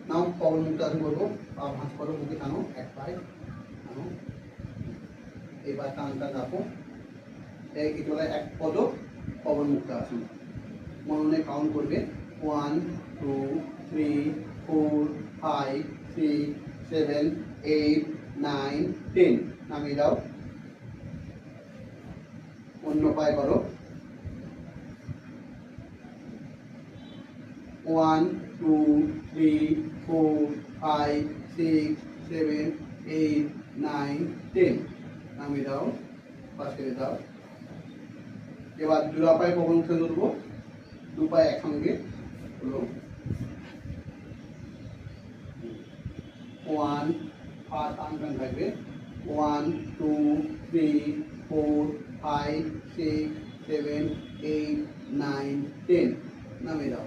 নাও পবন মুক্তাসন করবো, পা ভাঁজ করো, বুকে টানো, এক পায়ে টানো, এবার টান টান রাখো, এই চলে এক পদ পবন মুক্তাসন। মননে কাউন্ট করবে 1 2 3 4 5 6 7 8 9 10। নামিয়ে দাও, অন্য পায়ে করো 1 2 3 4 5 6 7 8 9 10। নামিয়ে দাও, পাশ করে দাও। এবার জোড়া পায়ে পবন মুক্তাসন করবো, দু পায়ে একসঙ্গে হলো 1 পা টান টান থাকবে 1 2 3 4 5 6 7 8 9 10। নামিয়ে দাও।